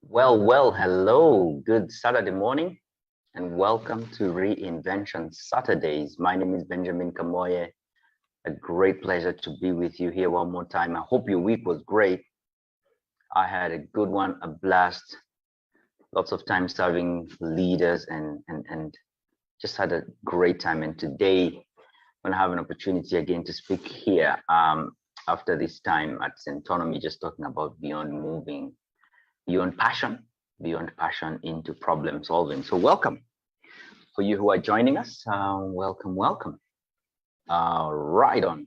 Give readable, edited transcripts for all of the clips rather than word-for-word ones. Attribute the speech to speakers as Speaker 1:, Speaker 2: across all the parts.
Speaker 1: Hello, good Saturday morning, and welcome to Reinvention Saturdays. My name is Benjamin Kamoye. A great pleasure to be with you here one more time. I hope your week was great. I had a good one, a blast, lots of time serving leaders and just had a great time. And today, I'm going to have an opportunity again to speak here after this time at Centonomy, just talking about beyond passion into problem solving. So welcome for you who are joining us. Welcome. Right on.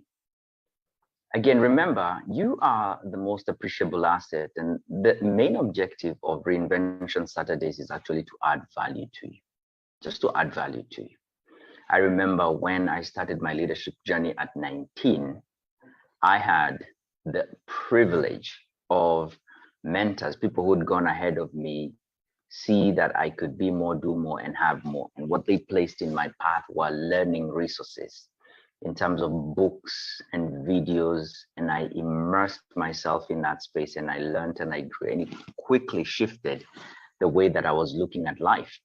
Speaker 1: Again, remember, you are the most appreciable asset, and the main objective of Reinvention Saturdays is actually to add value to you, just to add value to you. I remember when I started my leadership journey at 19, I had the privilege of mentors, people who had gone ahead of me, see that I could be more, do more, and have more. And what they placed in my path were learning resources in terms of books and videos. And I immersed myself in that space, and I learned and I grew, and it quickly shifted the way that I was looking at life.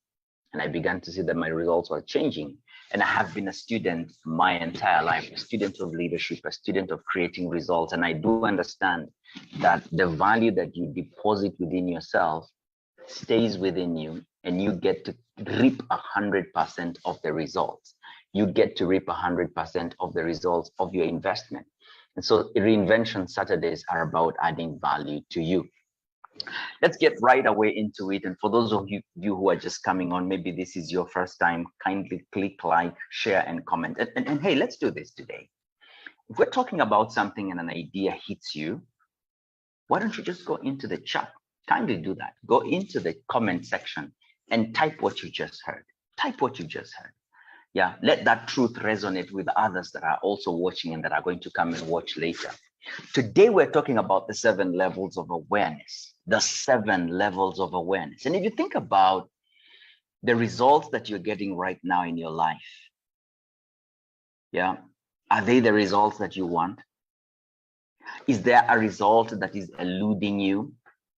Speaker 1: And I began to see that my results were changing. And I have been a student my entire life, a student of leadership, a student of creating results. And I do understand that the value that you deposit within yourself stays within you, and you get to reap 100% of the results. You get to reap 100% of the results of your investment. And so Reinvention Saturdays are about adding value to you. Let's get right away into it. And for those of you who are just coming on, maybe this is your first time, kindly click like, share, and comment. And hey, let's do this today. If we're talking about something and an idea hits you, why don't you just go into the chat? Kindly do that. Go into the comment section and type what you just heard. Type what you just heard. Yeah, let that truth resonate with others that are also watching and that are going to come and watch later. Today, we're talking about the 7 levels of awareness, the 7 levels of awareness. And if you think about the results that you're getting right now in your life, yeah, are they the results that you want? Is there a result that is eluding you?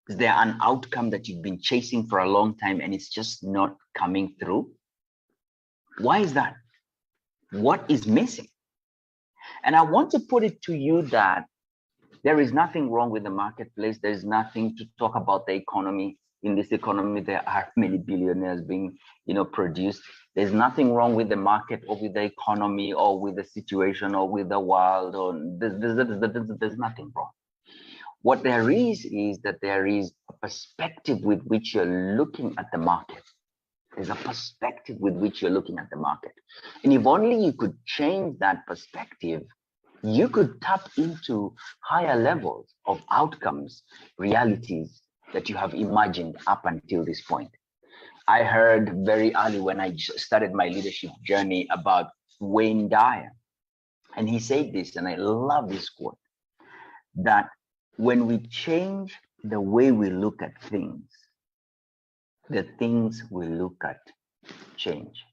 Speaker 1: Is there an outcome that you've been chasing for a long time and it's just not coming through? Why is that? What is missing? And I want to put it to you that there is nothing wrong with the marketplace. There's nothing to talk about the economy. In this economy, there are many billionaires being, produced. There's nothing wrong with the market or with the economy or with the situation or with the world. Or there's nothing wrong. What there is that there is a perspective with which you're looking at the market. There's a perspective with which you're looking at the market. And if only you could change that perspective, you could tap into higher levels of outcomes, realities that you have imagined up until this point. I heard very early when I started my leadership journey about Wayne Dyer. And he said this, and I love this quote, that when we change the way we look at things, the things we look at change.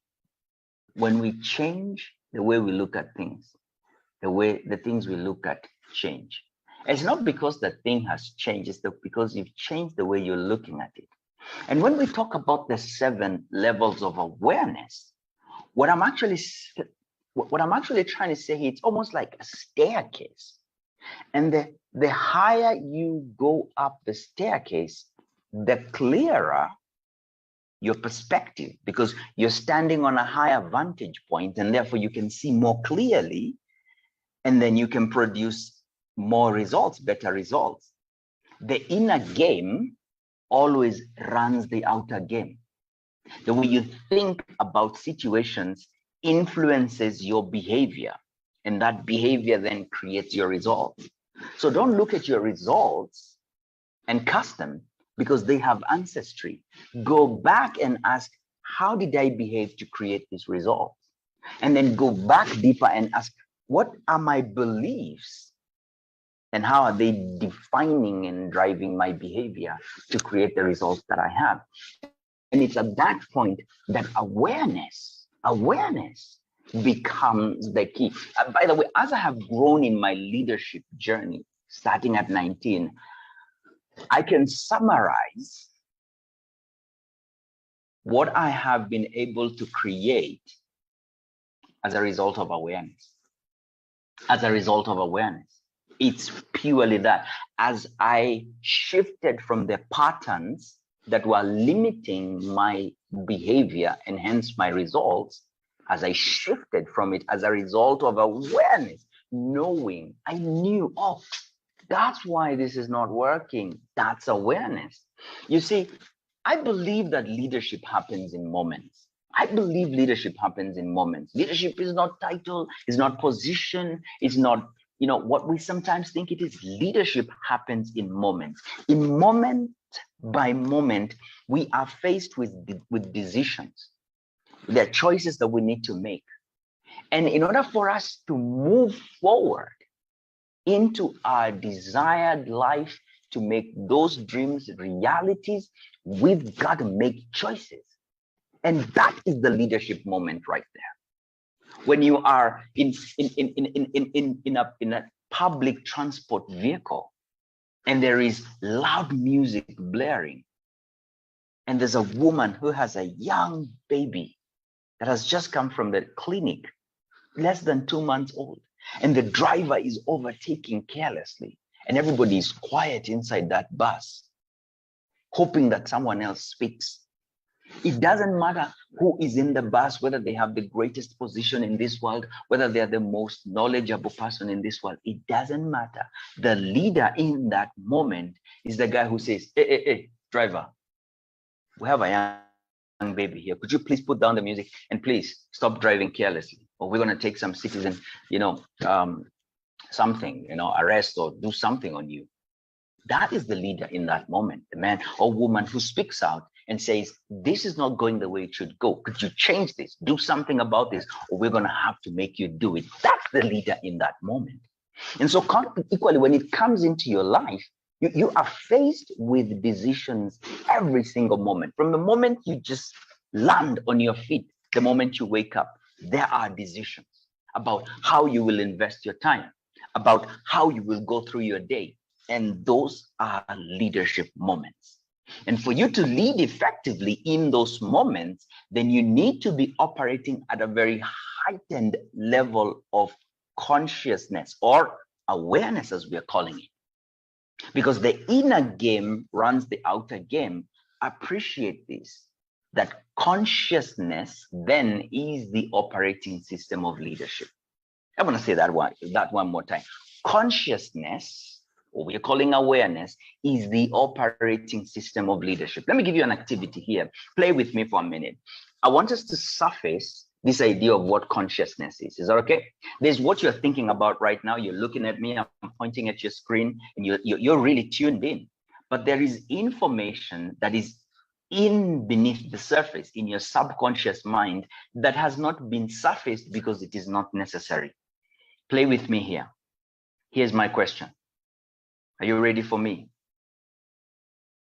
Speaker 1: When we change the way we look at things, the things we look at change. It's not because the thing has changed, it's because you've changed the way you're looking at it. And when we talk about the 7 levels of awareness, what I'm actually trying to say here, it's almost like a staircase. And the higher you go up the staircase, the clearer your perspective, because you're standing on a higher vantage point, and therefore you can see more clearly, and then you can produce more results, better results. The inner game always runs the outer game. The way you think about situations influences your behavior, and that behavior then creates your results. So don't look at your results and custom because they have ancestry. Go back and ask, how did I behave to create these results? And then go back deeper and ask, what are my beliefs? And how are they defining and driving my behavior to create the results that I have? And it's at that point that awareness becomes the key. By the way, as I have grown in my leadership journey, starting at 19, I can summarize what I have been able to create as a result of awareness. As a result of awareness. It's purely that. As I shifted from the patterns that were limiting my behavior and hence my results, as I shifted from it as a result of awareness, knowing, I knew, oh, that's why this is not working. That's awareness. You see, I believe that leadership happens in moments. I believe leadership happens in moments. Leadership is not title, is not position, it's not, what we sometimes think it is. Leadership happens in moments. In moment by moment, we are faced with decisions. There are choices that we need to make. And in order for us to move forward into our desired life, to make those dreams realities, we've got to make choices. And that is the leadership moment right there. When you are in a public transport vehicle and there is loud music blaring, and there's a woman who has a young baby that has just come from the clinic, less than 2 months old, and the driver is overtaking carelessly, and everybody is quiet inside that bus, hoping that someone else speaks. It doesn't matter who is in the bus, whether they have the greatest position in this world, whether they're the most knowledgeable person in this world. It doesn't matter. The leader in that moment is the guy who says, hey, driver, we have a young baby here. Could you please put down the music and please stop driving carelessly? Or we're going to take some citizen, arrest or do something on you. That is the leader in that moment, the man or woman who speaks out and says, this is not going the way it should go. Could you change this? Do something about this, or we're going to have to make you do it. That's the leader in that moment. And so equally, when it comes into your life, you are faced with decisions every single moment. From the moment you just land on your feet, the moment you wake up, there are decisions about how you will invest your time, about how you will go through your day. And those are leadership moments. And for you to lead effectively in those moments, then you need to be operating at a very heightened level of consciousness or awareness, as we're calling it. Because the inner game runs the outer game. Appreciate this, that consciousness then is the operating system of leadership. I want to say that one more time. Consciousness, or we're calling awareness, is the operating system of leadership. Let me give you an activity here. Play with me for a minute. I want us to surface this idea of what consciousness is. Is that okay? There's what you're thinking about right now. You're looking at me, I'm pointing at your screen, and you're really tuned in. But there is information that is beneath the surface in your subconscious mind that has not been surfaced because it is not necessary. Play with me here. Here's my question. Are you ready for me?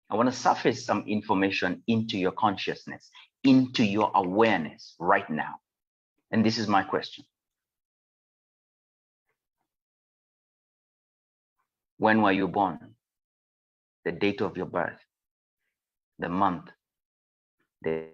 Speaker 1: I want to surface some information into your consciousness, into your awareness right now. And this is my question. When were you born? The date of your birth, the month, the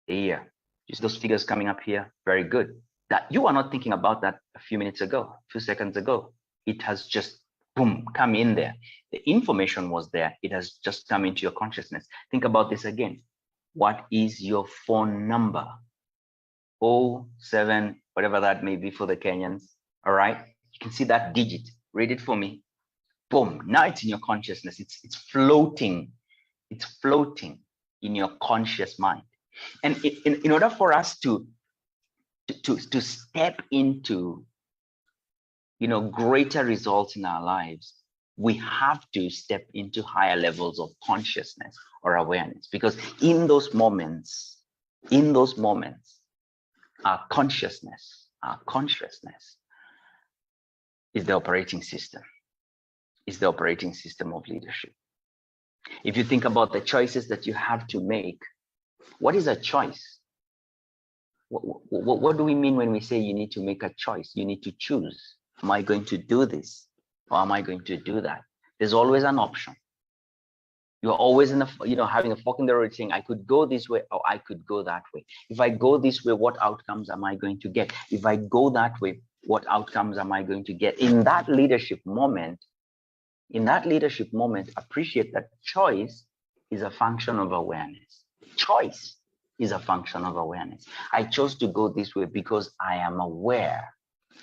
Speaker 1: year. You see those figures coming up here? Very good. That you are not thinking about that a few minutes ago, a few seconds ago. It has just, boom, come in there. The information was there. It has just come into your consciousness. Think about this again. What is your phone number? 07, whatever that may be for the Kenyans. All right. You can see that digit. Read it for me. Boom. Now it's in your consciousness. It's floating. It's floating in your conscious mind. And in order for us to step into, greater results in our lives, we have to step into higher levels of consciousness or awareness, because in those moments, our consciousness is the operating system, of leadership. If you think about the choices that you have to make, what is a choice? What do we mean when we say you need to make a choice? You need to choose. Am I going to do this or am I going to do that? There's always an option. You're always in having a fork in the road saying, I could go this way or I could go that way. If I go this way, what outcomes am I going to get? If I go that way, what outcomes am I going to get? In that leadership moment, appreciate that choice is a function of awareness. Choice is a function of awareness. I chose to go this way because I am aware.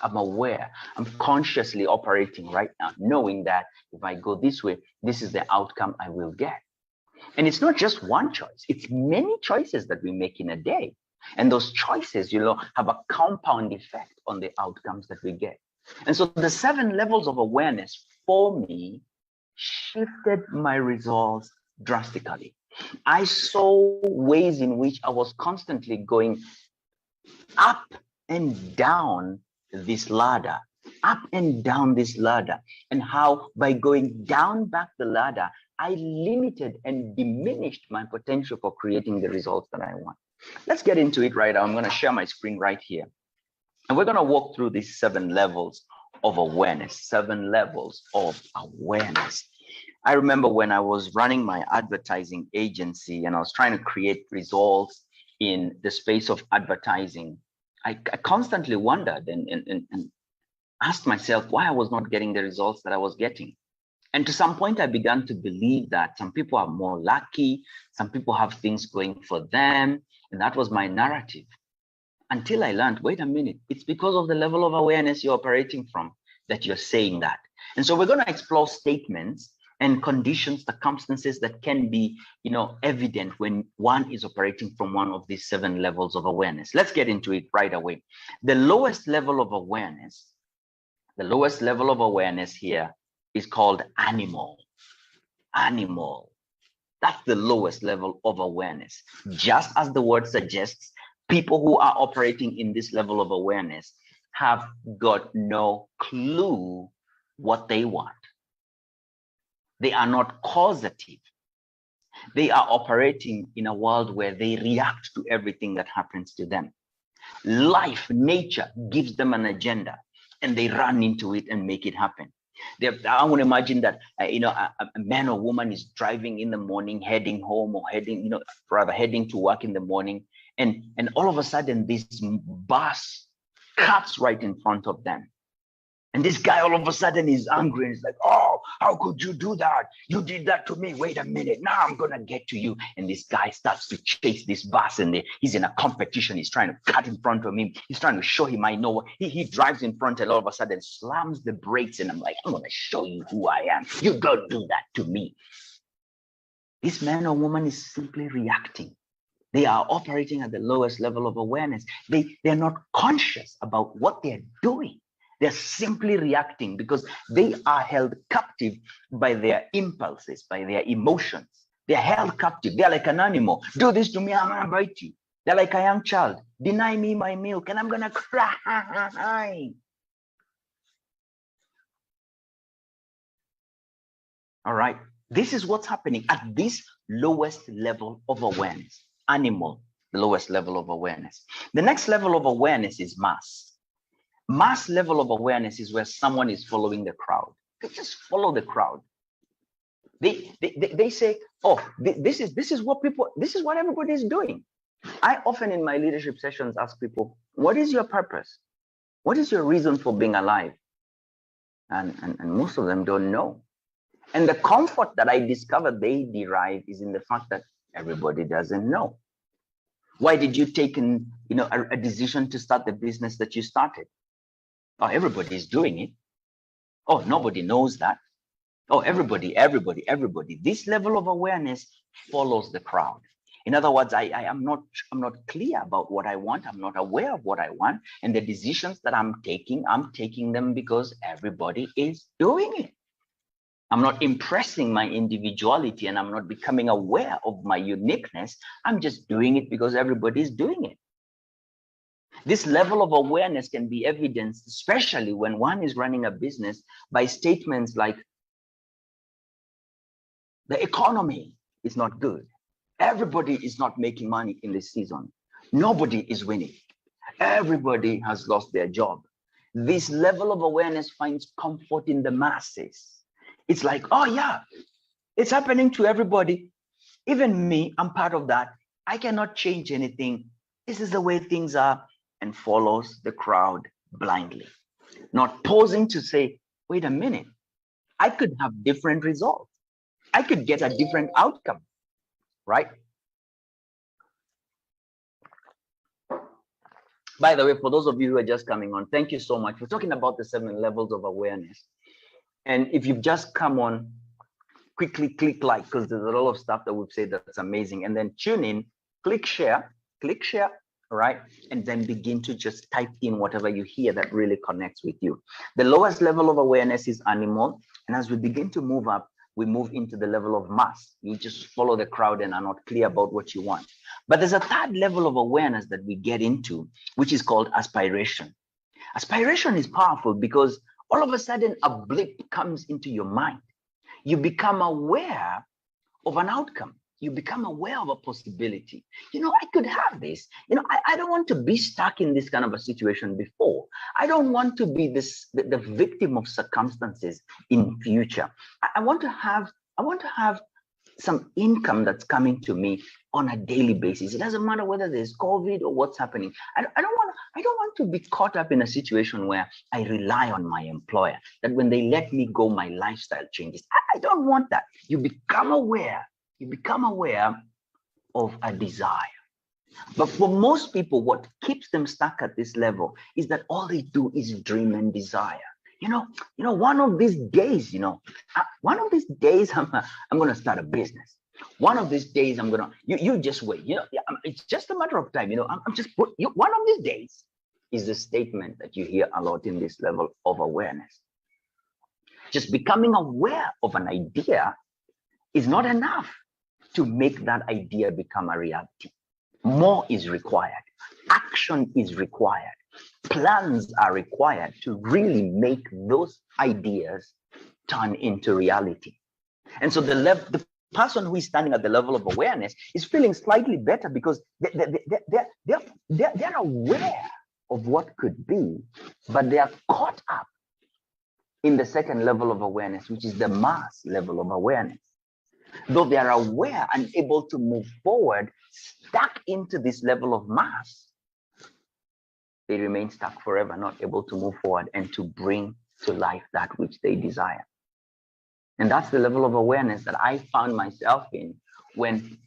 Speaker 1: I'm consciously operating right now, knowing that if I go this way, this is the outcome I will get. And it's not just one choice, it's many choices that we make in a day. And those choices, have a compound effect on the outcomes that we get. And so the 7 levels of awareness for me shifted my results drastically. I saw ways in which I was constantly going up and down this ladder, and how by going down back the ladder, I limited and diminished my potential for creating the results that I want. Let's get into it right now. I'm going to share my screen right here. And we're going to walk through these 7 levels of awareness, 7 levels of awareness. I remember when I was running my advertising agency and I was trying to create results in the space of advertising, I constantly wondered and asked myself why I was not getting the results that I was getting. And to some point, I began to believe that some people are more lucky, some people have things going for them, and that was my narrative. Until I learned, wait a minute, it's because of the level of awareness you're operating from that you're saying that. And so we're going to explore statements and conditions, circumstances that can be, evident when one is operating from one of these 7 levels of awareness. Let's get into it right away. The lowest level of awareness here is called animal. That's the lowest level of awareness. Just as the word suggests, people who are operating in this level of awareness have got no clue what they want. They are not causative. They are operating in a world where they react to everything that happens to them. Life, nature gives them an agenda and they run into it and make it happen. I want to imagine that, a man or woman is driving in the morning, heading home or heading to work in the morning. And all of a sudden this bus cuts right in front of them. And this guy all of a sudden is angry and he's like, oh, how could you do that? You did that to me. Wait a minute. Now I'm going to get to you. And this guy starts to chase this bus and he's in a competition. He's trying to cut in front of him. He's trying to show him I know. He drives in front and all of a sudden slams the brakes. And I'm like, I'm going to show you who I am. You don't do that to me. This man or woman is simply reacting. They are operating at the lowest level of awareness. They're not conscious about what they're doing. They're simply reacting because they are held captive by their impulses, by their emotions. They're held captive. They're like an animal. Do this to me, I'm going to bite you. They're like a young child. Deny me my milk and I'm going to cry. All right. This is what's happening at this lowest level of awareness. Animal, the lowest level of awareness. The next level of awareness is mass. Mass level of awareness is where someone is following the crowd. They just follow the crowd. They say, oh, this is what everybody is doing. I often in my leadership sessions ask people, what is your purpose? What is your reason for being alive? And most of them don't know. And the comfort that I discovered they derive is in the fact that everybody doesn't know. Why did you take a decision to start the business that you started? Oh, everybody is doing it. Oh, nobody knows that. Oh, everybody. This level of awareness follows the crowd. In other words, I'm not clear about what I want. I'm not aware of what I want. And the decisions that I'm taking them because everybody is doing it. I'm not impressing my individuality and I'm not becoming aware of my uniqueness. I'm just doing it because everybody is doing it. This level of awareness can be evidenced, especially when one is running a business, by statements like, the economy is not good. Everybody is not making money in this season. Nobody is winning. Everybody has lost their job. This level of awareness finds comfort in the masses. It's like, oh yeah, It's happening to everybody. Even me, I'm part of that. I cannot change anything. This is the way things are, and follows the crowd blindly, not pausing to say, wait a minute, I could have different results. I could get a different outcome, right? By the way, for those of you who are just coming on, thank you so much. We're talking about the 7 levels of awareness. And if you've just come on, quickly click like, because there's a lot of stuff that we've said that's amazing. And then tune in, click share, right? And then begin to just type in whatever you hear that really connects with you. The lowest level of awareness is animal. And as we begin to move up, we move into the level of mass. You just follow the crowd and are not clear about what you want. But there's a third level of awareness that we get into, which is called aspiration. Aspiration is powerful because all of a sudden a blip comes into your mind. You become aware of an outcome. You become aware of a possibility. I could have this. I don't want to be stuck in this kind of a situation before. I don't want to be the victim of circumstances in future. I want to have some income that's coming to me on a daily basis. It doesn't matter whether there's COVID or what's happening. I don't want to be caught up in a situation where I rely on my employer, that when they let me go, my lifestyle changes. I don't want that. You become aware of a desire. But for most people, what keeps them stuck at this level is that all they do is dream and desire. One of these days, I'm going to start a business. One of these days, I'm going to, you just wait. It's just a matter of time. I'm just, one of these days is the statement that you hear a lot in this level of awareness. Just becoming aware of an idea is not enough to make that idea become a reality. More is required. Action is required. Plans are required to really make those ideas turn into reality. And so the person who is standing at the level of awareness is feeling slightly better because they're aware of what could be, but they are caught up in the second level of awareness, which is the mass level of awareness. Though they are aware and able to move forward, stuck into this level of mass, they remain stuck forever, not able to move forward and to bring to life that which they desire. And that's the level of awareness that I found myself in when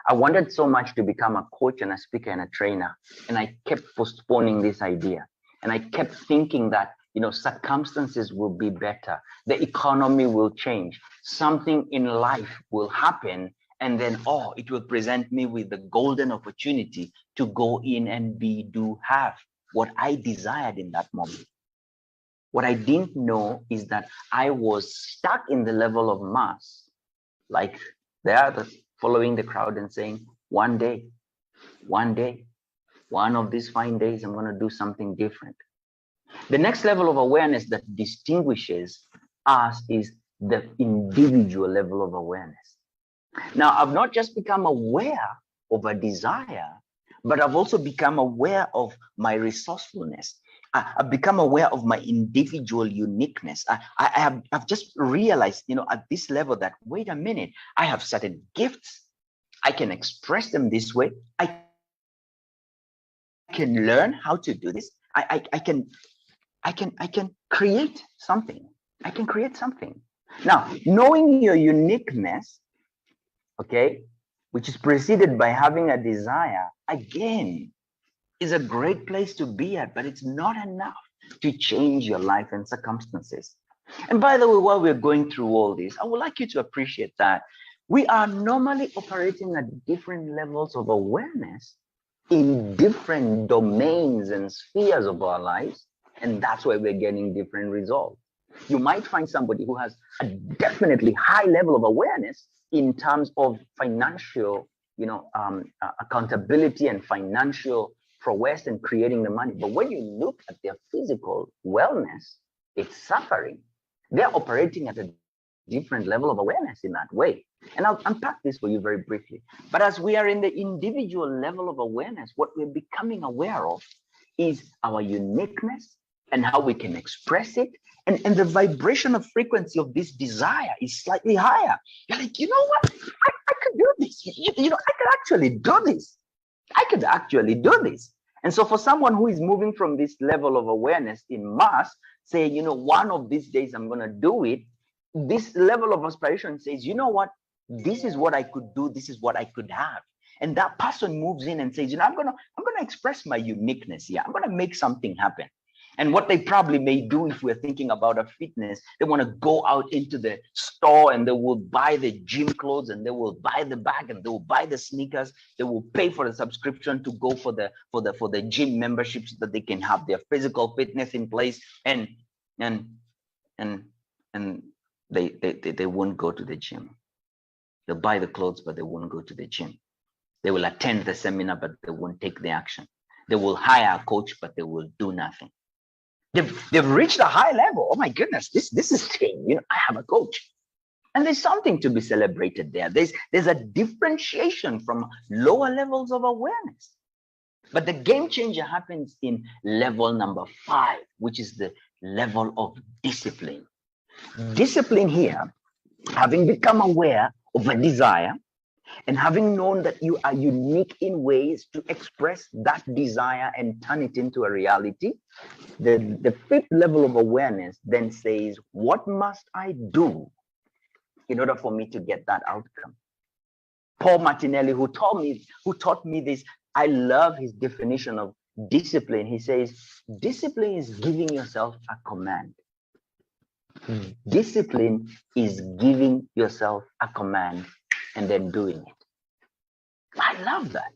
Speaker 1: I wanted so much to become a coach and a speaker and a trainer. And I kept postponing this idea. And I kept thinking that, circumstances will be better. The economy will change. Something in life will happen. And then, it will present me with the golden opportunity to go in and have what I desired in that moment. What I didn't know is that I was stuck in the level of mass, like the others, following the crowd and saying, one day, one of these fine days, I'm going to do something different. The next level of awareness that distinguishes us is the individual level of awareness. Now, I've not just become aware of a desire, but I've also become aware of my resourcefulness. I've become aware of my individual uniqueness. I've just realized, at this level that, wait a minute, I have certain gifts. I can express them this way. I can learn how to do this. I can create something. I can create something. Now, knowing your uniqueness, okay, which is preceded by having a desire, again, is a great place to be at, but it's not enough to change your life and circumstances. And by the way, while we're going through all this, I would like you to appreciate that we are normally operating at different levels of awareness in different domains and spheres of our lives, and that's why we're getting different results. You might find somebody who has a definitely high level of awareness in terms of financial, accountability and financial prowess and creating the money. But when you look at their physical wellness, it's suffering. They're operating at a different level of awareness in that way. And I'll unpack this for you very briefly. But as we are in the individual level of awareness, what we're becoming aware of is our uniqueness and how we can express it And the vibration of frequency of this desire is slightly higher. You're like, you know what? I could do this. You know, I could actually do this. I could actually do this. And so for someone who is moving from this level of awareness in mass, saying, you know, one of these days I'm going to do it, this level of aspiration says, you know what? This is what I could do. This is what I could have. And that person moves in and says, you know, I'm gonna express my uniqueness here. I'm gonna make something happen. And what they probably may do, if we're thinking about a fitness, they want to go out into the store and they will buy the gym clothes and they will buy the bag and they will buy the sneakers. They will pay for the subscription to go for the gym membership so that they can have their physical fitness in place. And they won't go to the gym. They'll buy the clothes, but they won't go to the gym. They will attend the seminar, but they won't take the action. They will hire a coach, but they will do nothing. They've reached a high level. Oh my goodness, this is, you know, I have a coach. And there's something to be celebrated there. There's a differentiation from lower levels of awareness. But the game changer happens in level number 5, which is the level of discipline. Discipline here, having become aware of a desire, and having known that you are unique in ways to express that desire and turn it into a reality, the 5th level of awareness then says, what must I do in order for me to get that outcome? Paul Martinelli, who taught me this, I love his definition of discipline. He says, discipline is giving yourself a command. Discipline is giving yourself a command and then doing it. I love that,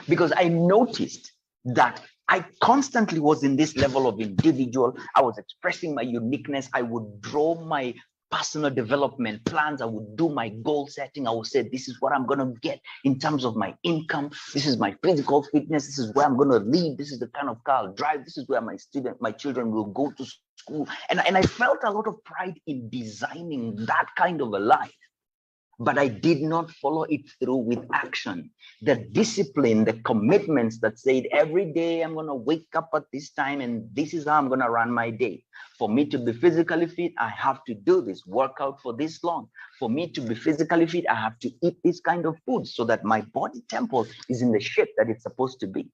Speaker 1: because I noticed that I constantly was in this level of individual. I was expressing my uniqueness. I would draw my personal development plans. I would do my goal setting. I would say, this is what I'm going to get in terms of my income. This is my physical fitness. This is where I'm going to live. This is the kind of car I'll drive. This is where my children will go to school. And I felt a lot of pride in designing that kind of a life. But I did not follow it through with action. The discipline, the commitments that said every day I'm going to wake up at this time and this is how I'm going to run my day. For me to be physically fit, I have to do this, work out for this long. For me to be physically fit, I have to eat this kind of food so that my body temple is in the shape that it's supposed to be.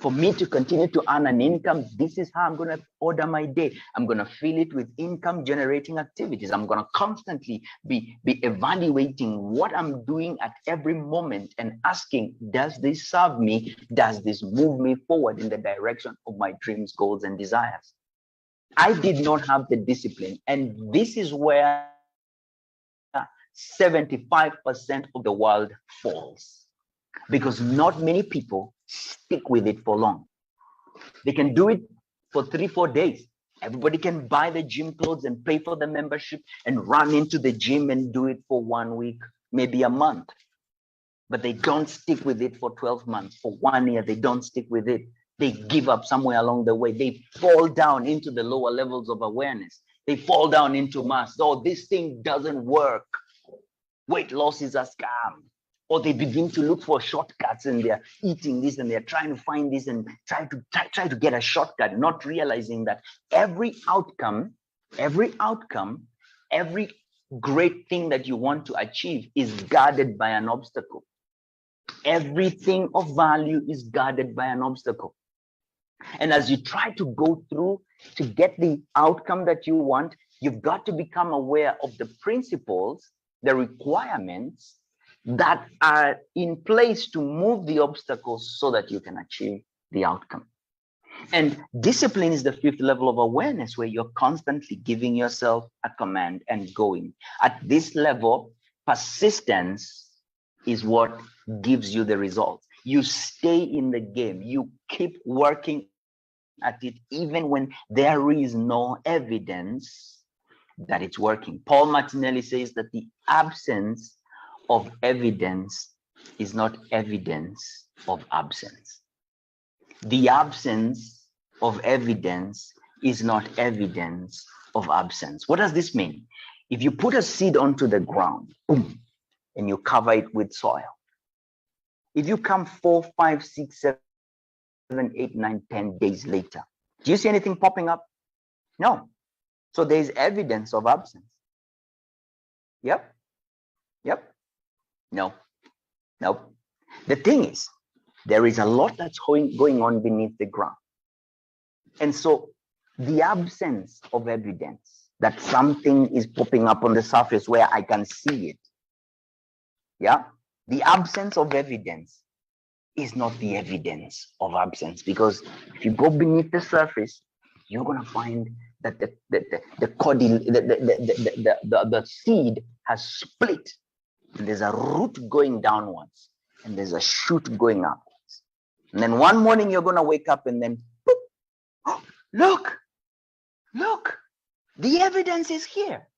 Speaker 1: For me to continue to earn an income, this is how I'm going to order my day. I'm going to fill it with income generating activities. I'm going to constantly be evaluating what I'm doing at every moment and asking, does this serve me? Does this move me forward in the direction of my dreams, goals, and desires? I did not have the discipline. And this is where 75% of the world falls, because not many people stick with it for long. They can do it for 3-4 days. Everybody can buy the gym clothes and pay for the membership and run into the gym and do it for 1 week, maybe a month. But they don't stick with it for 12 months, for 1 year. They don't stick with it. They give up somewhere along the way. They fall down into the lower levels of awareness. They fall down into mass. Oh, this thing doesn't work. Weight loss is a scam. Or they begin to look for shortcuts and they're eating this and they're trying to find this and try to get a shortcut, not realizing that every outcome, every great thing that you want to achieve is guarded by an obstacle. Everything of value is guarded by an obstacle. And as you try to go through to get the outcome that you want, you've got to become aware of the principles, the requirements that are in place to move the obstacles so that you can achieve the outcome. And discipline is the 5th level of awareness, where you're constantly giving yourself a command and going. At this level, persistence is what gives you the results. You stay in the game. You keep working at it even when there is no evidence that it's working. Paul Martinelli says that the absence of evidence is not evidence of absence. The absence of evidence is not evidence of absence. What does this mean? If you put a seed onto the ground, boom, and you cover it with soil, if you come 4, 5, 6, 7, 8, 9, 10 days later, do you see anything popping up? No. So there is evidence of absence. Yep. Yep. No. Nope. The thing is, there is a lot that's going on beneath the ground. And so the absence of evidence that something is popping up on the surface where I can see it. Yeah. The absence of evidence is not the evidence of absence, because if you go beneath the surface, you're going to find that the seed has split, and there's a root going downwards and there's a shoot going upwards. And then one morning you're going to wake up and then boop, oh, look, the evidence is here.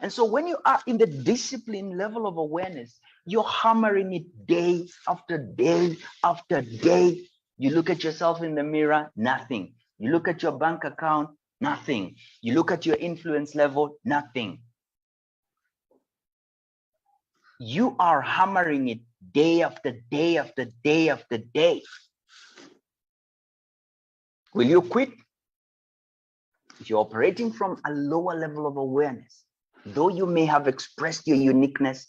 Speaker 1: And so when you are in the discipline level of awareness, you're hammering it day after day after day. You look at yourself in the mirror, nothing. You look at your bank account, nothing. You look at your influence level, nothing. You are hammering it day after day after day after day. Will you quit? If you're operating from a lower level of awareness, though you may have expressed your uniqueness,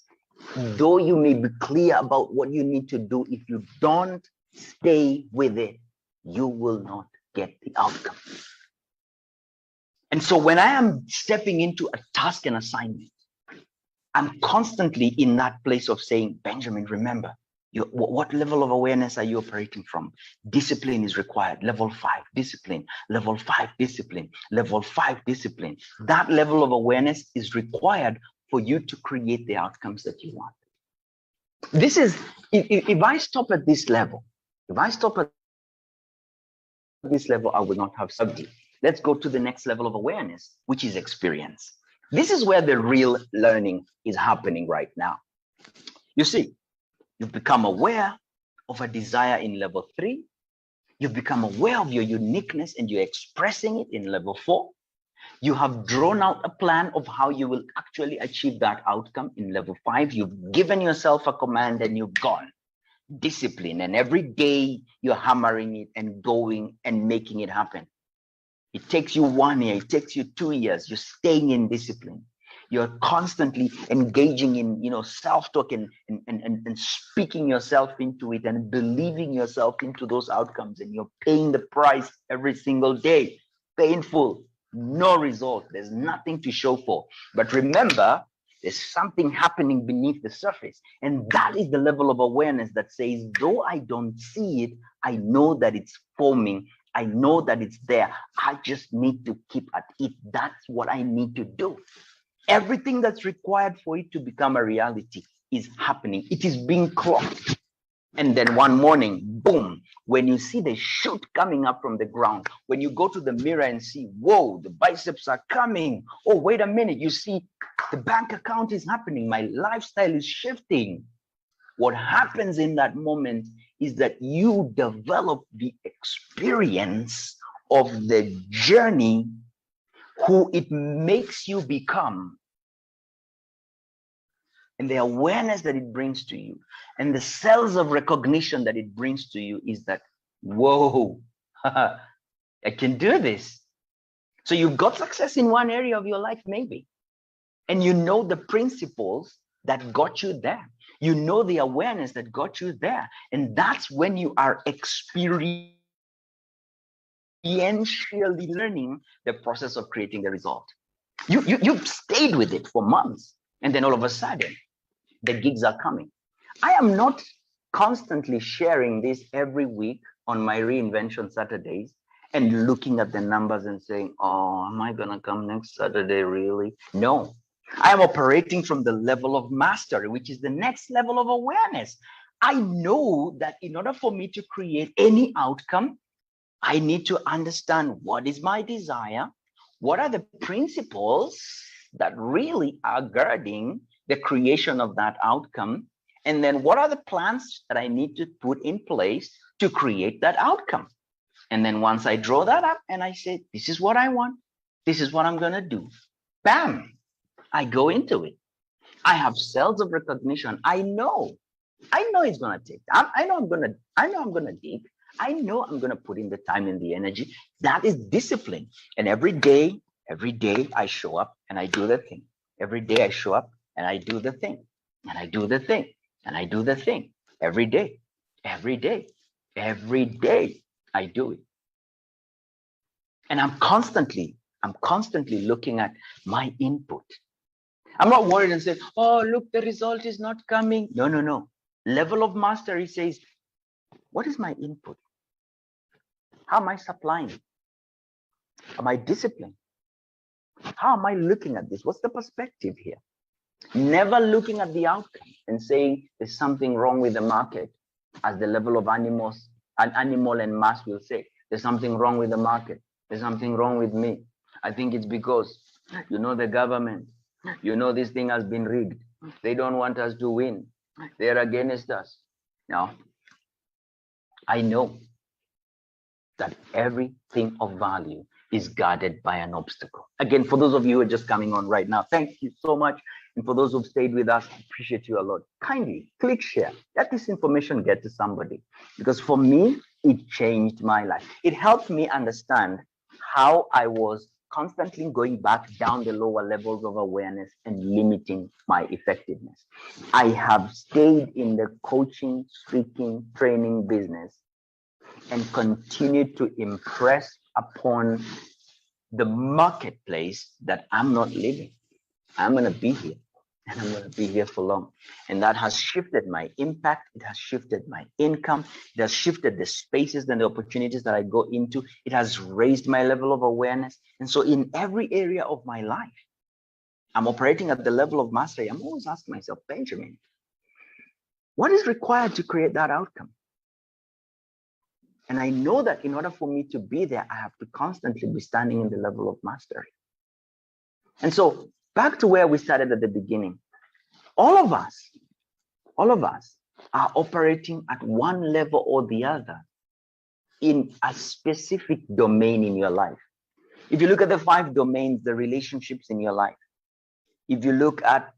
Speaker 1: though you may be clear about what you need to do, if you don't stay with it, you will not get the outcome. And so when I am stepping into a task and assignment, I'm constantly in that place of saying, Benjamin, remember, what level of awareness are you operating from? Discipline is required. Level 5, discipline. Level 5, discipline. Level 5, discipline. That level of awareness is required for you to create the outcomes that you want. This is, if I stop at this level, I will not have subject. Let's go to the next level of awareness, which is experience. This is where the real learning is happening right now. You see, you've become aware of a desire in level 3. You've become aware of your uniqueness and you're expressing it in level 4. You have drawn out a plan of how you will actually achieve that outcome in level 5. You've given yourself a command and you've gone. Discipline, and every day you're hammering it and going and making it happen. It takes you 1 year, it takes you 2 years. You're staying in discipline. You're constantly engaging in, self-talk and speaking yourself into it and believing yourself into those outcomes. And you're paying the price every single day. Painful, no result. There's nothing to show for. But remember, there's something happening beneath the surface. And that is the level of awareness that says, though I don't see it, I know that it's forming. I know that it's there. I just need to keep at it. That's what I need to do. Everything that's required for it to become a reality is happening. It is being clocked. And then one morning, boom, when you see the shoot coming up from the ground, when you go to the mirror and see, whoa, the biceps are coming. Oh, wait a minute. You see, the bank account is happening. My lifestyle is shifting. What happens in that moment is that you develop the experience of the journey, who it makes you become, and the awareness that it brings to you, and the cells of recognition that it brings to you is that, whoa, I can do this. So you've got success in one area of your life, maybe, and you know the principles that got you there. You know the awareness that got you there. And that's when you are experientially learning the process of creating the result. You've stayed with it for months, and then all of a sudden, the gigs are coming. I am not constantly sharing this every week on my reinvention Saturdays and looking at the numbers and saying, oh, am I going to come next Saturday, really? No. I am operating from the level of mastery, which is the next level of awareness. I know that in order for me to create any outcome, I need to understand what is my desire, what are the principles that really are guarding the creation of that outcome, and then what are the plans that I need to put in place to create that outcome. And then once I draw that up and I say, this is what I want, this is what I'm going to do, bam, I go into it. I have cells of recognition. I know it's going to take time. I know I'm going to dig. I know I'm going to put in the time and the energy. That is discipline. And every day Every day I show up and I do the thing. Every day I show up and I do the thing. And I do the thing. And I do the thing. Every day. Every day. Every day I do it. And I'm constantly looking at my input. I'm not worried and saying, oh, look, the result is not coming. No, no, no. Level of mastery says, what is my input? How am I supplying? Am I disciplined? How am I looking at this? What's the perspective here? Never looking at the outcome and saying there's something wrong with the market, as the level of animals, an animal and mass will say, there's something wrong with the market. There's something wrong with me. I think it's because, the government, this thing has been rigged. They don't want us to win. They're against us. Now, I know that everything of value is guarded by an obstacle. Again, for those of you who are just coming on right now, thank you so much. And for those who've stayed with us, I appreciate you a lot. Kindly click share. Let this information get to somebody. Because for me, it changed my life. It helped me understand how I was constantly going back down the lower levels of awareness and limiting my effectiveness. I have stayed in the coaching, speaking, training business and continued to impress upon the marketplace that I'm not living. I'm going to be here, and I'm going to be here for long. And that has shifted my impact. It has shifted my income. It has shifted the spaces and the opportunities that I go into. It has raised my level of awareness. And so in every area of my life, I'm operating at the level of mastery. I'm always asking myself, Benjamin, what is required to create that outcome? And I know that in order for me to be there, I have to constantly be standing in the level of mastery. And so back to where we started at the beginning, all of us are operating at one level or the other in a specific domain in your life. If you look at the 5 domains, the relationships in your life, if you look at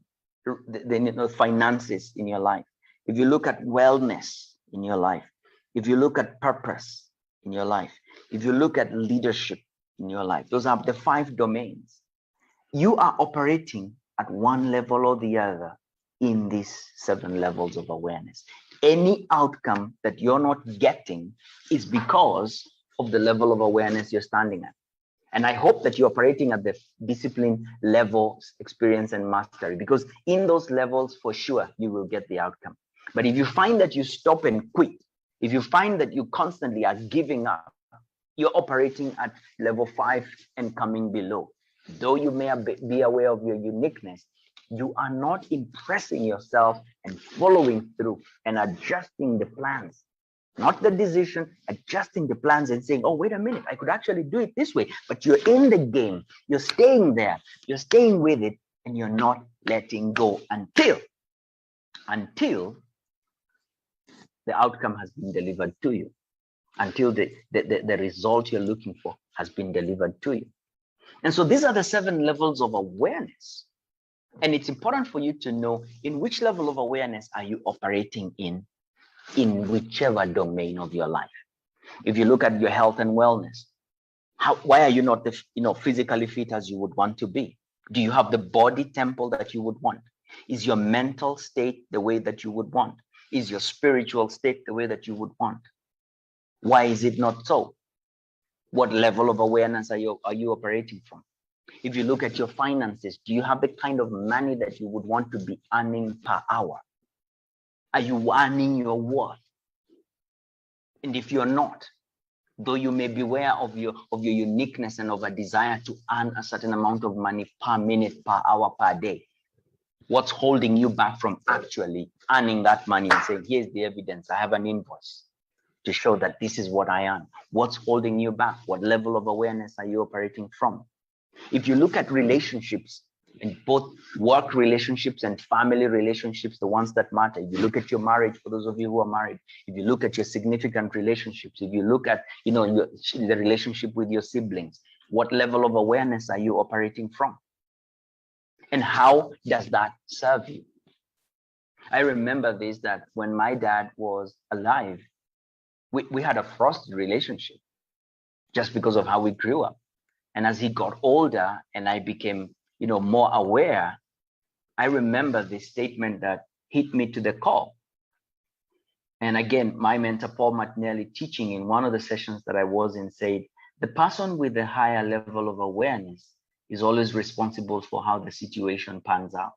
Speaker 1: the finances in your life, if you look at wellness in your life, if you look at purpose in your life, if you look at leadership in your life, those are the 5 domains. You are operating at one level or the other in these 7 levels of awareness. Any outcome that you're not getting is because of the level of awareness you're standing at. And I hope that you're operating at the discipline level, experience, and mastery, because in those levels, for sure, you will get the outcome. But if you find that you stop and quit, if you find that you constantly are giving up, you're operating at level 5 and coming below. Though you may be aware of your uniqueness, you are not impressing yourself and following through and adjusting the plans. Not the decision, adjusting the plans and saying, oh, wait a minute, I could actually do it this way. But you're in the game, you're staying there, you're staying with it, and you're not letting go until the outcome has been delivered to you, until the result you're looking for has been delivered to you. And so these are the 7 levels of awareness. And it's important for you to know in which level of awareness are you operating in whichever domain of your life. If you look at your health and wellness, why are you not physically fit as you would want to be? Do you have the body temple that you would want? Is your mental state the way that you would want? Is your spiritual state the way that you would want? Why is it not so? What level of awareness are you operating from? If you look at your finances, do you have the kind of money that you would want to be earning per hour? Are you earning your worth? And if you're not, though you may be aware of your uniqueness and of a desire to earn a certain amount of money per minute, per hour, per day, what's holding you back from actually earning that money and saying, here's the evidence, I have an invoice to show that this is what I earn? What's holding you back? What level of awareness are you operating from? If you look at relationships, in both work relationships and family relationships, the ones that matter, if you look at your marriage, for those of you who are married, if you look at your significant relationships, if you look at the relationship with your siblings, what level of awareness are you operating from? And how does that serve you? I remember this, that when my dad was alive, we had a frosty relationship just because of how we grew up. And as he got older and I became, more aware, I remember this statement that hit me to the core. And again, my mentor, Paul Martinelli, teaching in one of the sessions that I was in, said, the person with a higher level of awareness is always responsible for how the situation pans out.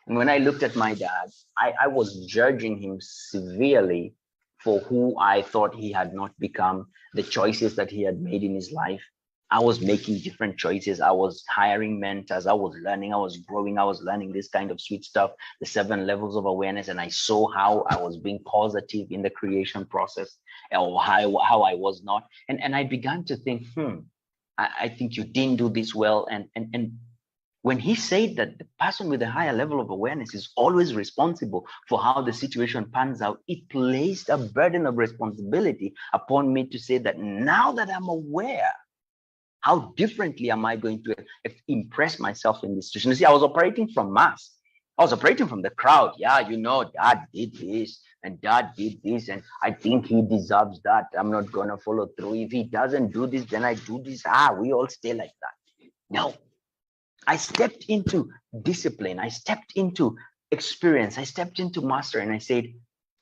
Speaker 1: And when I looked at my dad, I was judging him severely for who I thought he had not become, the choices that he had made in his life. I was making different choices. I was hiring mentors. I was learning. I was growing. I was learning this kind of sweet stuff, the 7 levels of awareness. And I saw how I was being positive in the creation process, or how I was not. And I began to think, I think you didn't do this well. And when he said that the person with a higher level of awareness is always responsible for how the situation pans out, it placed a burden of responsibility upon me to say that now that I'm aware, how differently am I going to impress myself in this situation? You see, I was operating from mass. I was operating from the crowd. Yeah, dad did this and dad did this, and I think he deserves that. I'm not going to follow through. If he doesn't do this, then I do this. We all stay like that. No. I stepped into discipline. I stepped into experience. I stepped into master, and I said,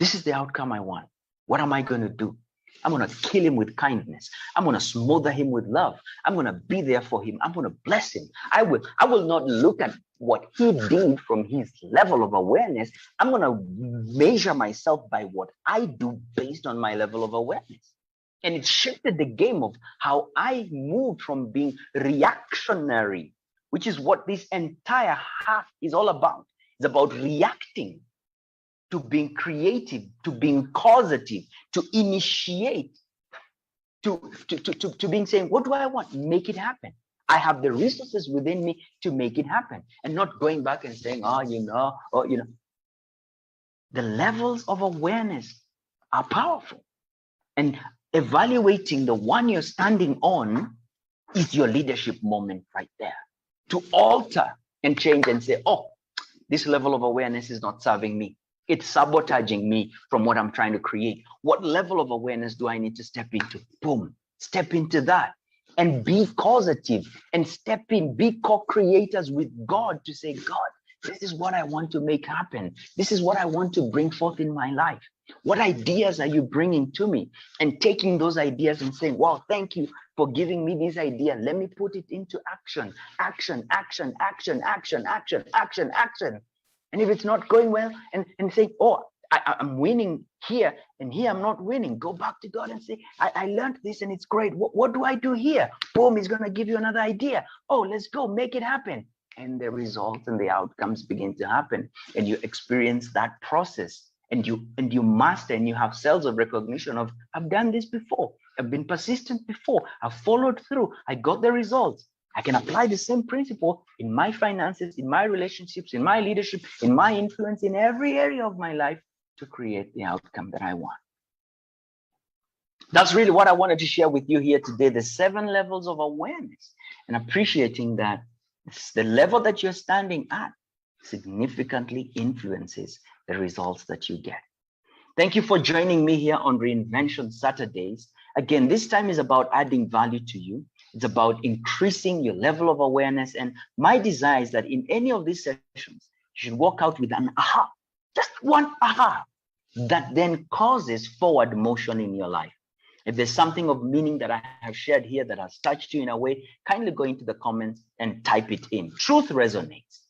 Speaker 1: this is the outcome I want. What am I going to do? I'm going to kill him with kindness. I'm going to smother him with love. I'm going to be there for him. I'm going to bless him. I will not look at what he did from his level of awareness. I'm going to measure myself by what I do based on my level of awareness. And it shifted the game of how I moved from being reactionary, which is what this entire half is all about. It's about reacting, to being creative, to being causative, to initiate, to being saying, what do I want? Make it happen. I have the resources within me to make it happen, and not going back and saying, The levels of awareness are powerful, and evaluating the one you're standing on is your leadership moment right there. To alter and change and say, this level of awareness is not serving me. It's sabotaging me from what I'm trying to create. What level of awareness do I need to step into? Boom, step into that and be causative and step in, be co-creators with God to say, God, this is what I want to make happen. This is what I want to bring forth in my life. What ideas are you bringing to me? And taking those ideas and saying, wow, thank you for giving me this idea. Let me put it into action. Action, action, action, action, action, action, action. And if it's not going well, and say, I'm winning here, and here I'm not winning, go back to God and say, I learned this and it's great. What do I do here? Boom, he's going to give you another idea. Let's go, make it happen. And the results and the outcomes begin to happen. And you experience that process. And you master, and you have cells of recognition of, I've done this before. I've been persistent before. I've followed through. I got the results. I can apply the same principle in my finances, in my relationships, in my leadership, in my influence, in every area of my life to create the outcome that I want. That's really what I wanted to share with you here today, the 7 levels of awareness, and appreciating that the level that you're standing at significantly influences the results that you get. Thank you for joining me here on Reinvention Saturdays. Again, this time is about adding value to you. It's about increasing your level of awareness. And my desire is that in any of these sessions, you should walk out with an aha, just one aha, that then causes forward motion in your life. If there's something of meaning that I have shared here that has touched you in a way, kindly go into the comments and type it in. Truth resonates.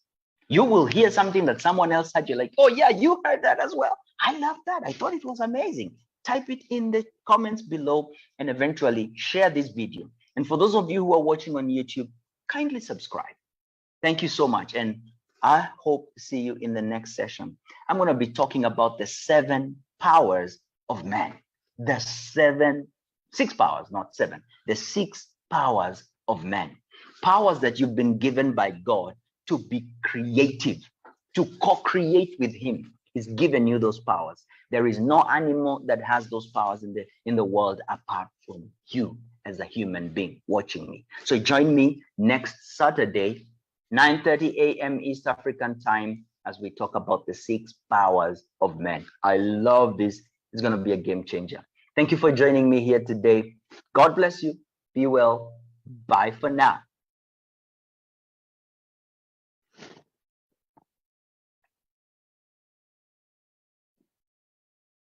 Speaker 1: You will hear something that someone else had. You're like, oh yeah, you heard that as well. I love that. I thought it was amazing. Type it in the comments below and eventually share this video. And for those of you who are watching on YouTube, kindly subscribe. Thank you so much. And I hope to see you in the next session. I'm going to be talking about the 7 powers of man. The 6 powers, not 7. The 6 powers of man. Powers that you've been given by God to be creative, to co-create with him. He's given you those powers. There is no animal that has those powers in the world apart from you as a human being watching me. So join me next Saturday, 9:30 a.m. East African time, as we talk about the 6 powers of men. I love this. It's going to be a game changer. Thank you for joining me here today. God bless you. Be well. Bye for now.